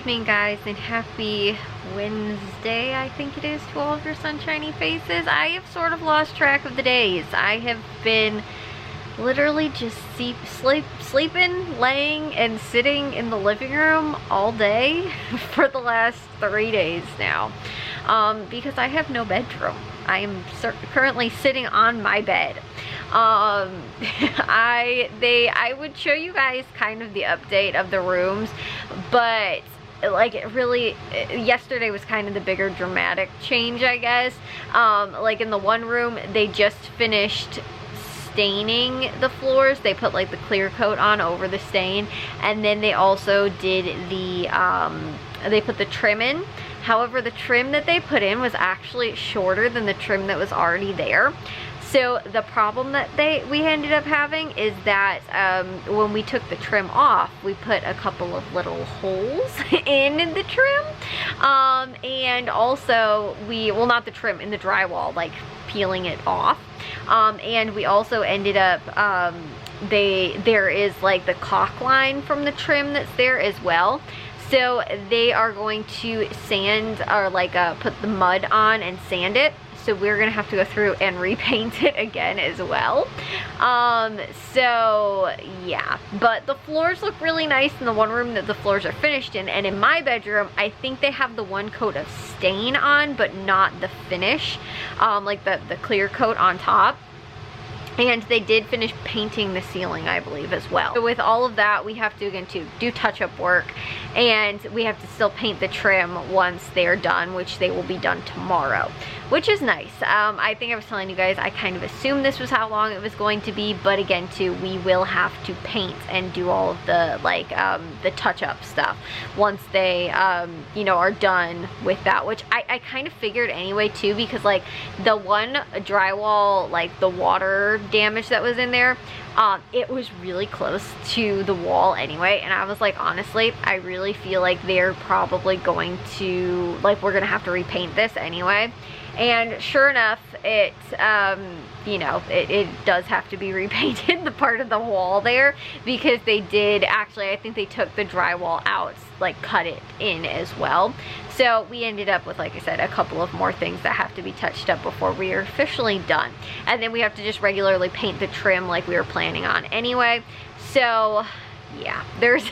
evening, guys, and happy Wednesday, I think it is, to all of your sunshiny faces. I have sort of lost track of the days. I have been literally just sleeping, laying, and sitting in the living room all day for the last 3 days now, because I have no bedroom. I am currently sitting on my bed. I would show you guys kind of the update of the rooms, but like yesterday was kind of the bigger dramatic change, I guess. Like in the one room, they just finished staining the floors. They put like the clear coat on over the stain, and then they also did the they put the trim in. However, the trim that they put in was actually shorter than the trim that was already there. So the problem that we ended up having is that when we took the trim off, we put a couple of little holes in the trim, and also well, not the trim, in the drywall, like peeling it off, and we also ended up there is like the caulk line from the trim that's there as well. So they are going to sand, or like put the mud on and sand it. So we're gonna have to go through and repaint it again as well. So yeah, but the floors look really nice in the one room that the floors are finished in. And in my bedroom, I think they have the one coat of stain on, but not the finish, like the clear coat on top. And they did finish painting the ceiling, I believe, as well. So with all of that, we have to, again, do touch-up work, and we have to still paint the trim once they're done, which they will be done tomorrow, which is nice. I think I was telling you guys, I kind of assumed this was how long it was going to be, but again, too, we will have to paint and do all of the, like, the touch-up stuff once they, you know, are done with that, which I kind of figured anyway, too, because, like, the one drywall, like, the water damage that was in there, it was really close to the wall anyway, and I was like, honestly, I really feel like they're probably going to, like, we're gonna have to repaint this anyway. And sure enough, it you know, it does have to be repainted, the part of the wall there, because they did actually, I think they took the drywall out, like cut it in as well. So we ended up with, like I said, a couple of more things that have to be touched up before we are officially done. And then we have to just regularly paint the trim like we were planning on anyway. So yeah, there's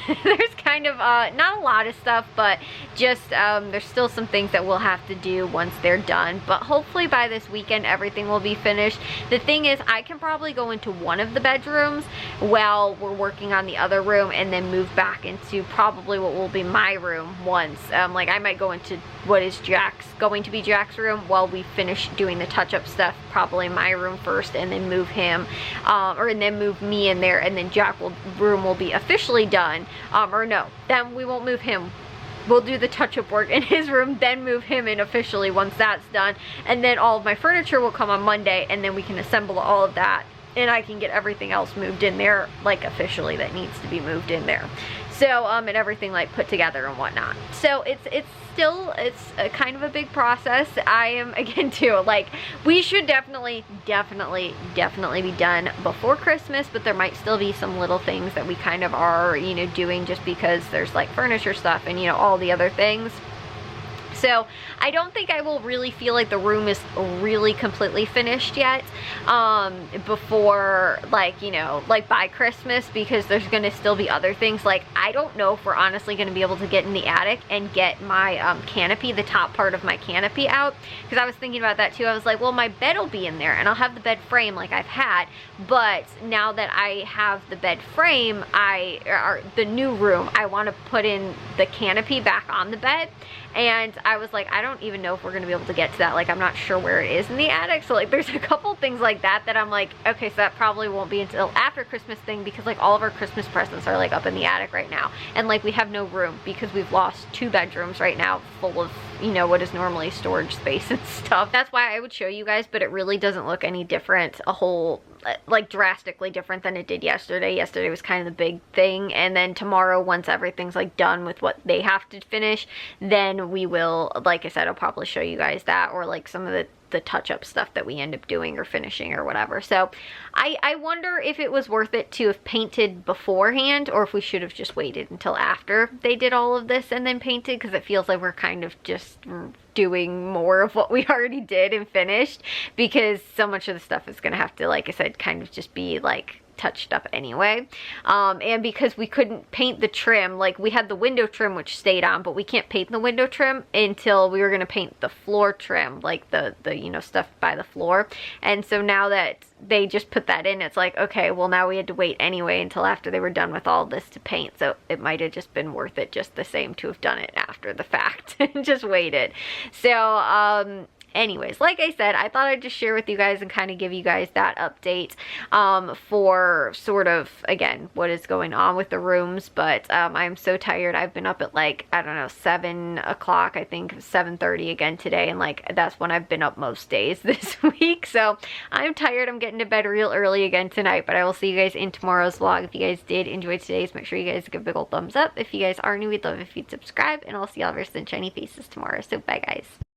kind of not a lot of stuff, but just there's still some things that we'll have to do once they're done, but hopefully by this weekend everything will be finished. The thing is, I can probably go into one of the bedrooms while we're working on the other room, and then move back into probably what will be my room once, like I might go into what is going to be Jack's room while we finish doing the touch-up stuff, probably my room first, and then move him, and then move me in there, and then Jack's room will be officially done, or no, then we won't move him. We'll do the touch-up work in his room, then move him in officially once that's done, and then all of my furniture will come on Monday, and then we can assemble all of that, and I can get everything else moved in there, like officially, that needs to be moved in there. So, and everything like put together and whatnot. So it's a kind of a big process. I am, again, too, like, we should definitely be done before Christmas, but there might still be some little things that we kind of are, you know, doing just because there's like furniture stuff and, you know, all the other things. So I don't think I will really feel like the room is really completely finished yet before, like, you know, like by Christmas, because there's going to still be other things. Like, I don't know if we're honestly going to be able to get in the attic and get my canopy, the top part of my canopy out, because I was thinking about that too. I was like, well, my bed will be in there and I'll have the bed frame like I've had, but now that I have the bed frame, or the new room, I want to put in the canopy back on the bed. And I was like, I don't even know if we're gonna be able to get to that. Like, I'm not sure where it is in the attic. So like, there's a couple things like that I'm like, okay, so that probably won't be until after Christmas thing, because like all of our Christmas presents are like up in the attic right now. And like, we have no room because we've lost 2 bedrooms right now full of, you know, what is normally storage space and stuff. That's why I would show you guys, but it really doesn't look any different, like drastically different than it did yesterday. Yesterday was kind of the big thing, and then tomorrow, once everything's like done with what they have to finish, then we will, like I said, I'll probably show you guys that, or like some of the the touch-up stuff that we end up doing or finishing or whatever. So I wonder if it was worth it to have painted beforehand, or if we should have just waited until after they did all of this and then painted, because it feels like we're kind of just doing more of what we already did and finished, because so much of the stuff is gonna have to, like I said, kind of just be like touched up anyway. And because we couldn't paint the trim, like we had the window trim which stayed on, but we can't paint the window trim until we were gonna paint the floor trim, like the you know, stuff by the floor. And so now that they just put that in, it's like, okay, well now we had to wait anyway until after they were done with all this to paint. So it might have just been worth it just the same to have done it after the fact and just waited. So anyways, like I said, I thought I'd just share with you guys and kind of give you guys that update for sort of, again, what is going on with the rooms. But I'm so tired. I've been up at like, I don't know, 7 o'clock, I think 7:30 again today, and like that's when I've been up most days this week. So I'm tired. I'm getting to bed real early again tonight, but I will see you guys in tomorrow's vlog. If you guys did enjoy today's, make sure you guys give a big old thumbs up. If you guys are new, we'd love if you'd subscribe, and I'll see y'all very soon, shiny faces tomorrow. So bye guys.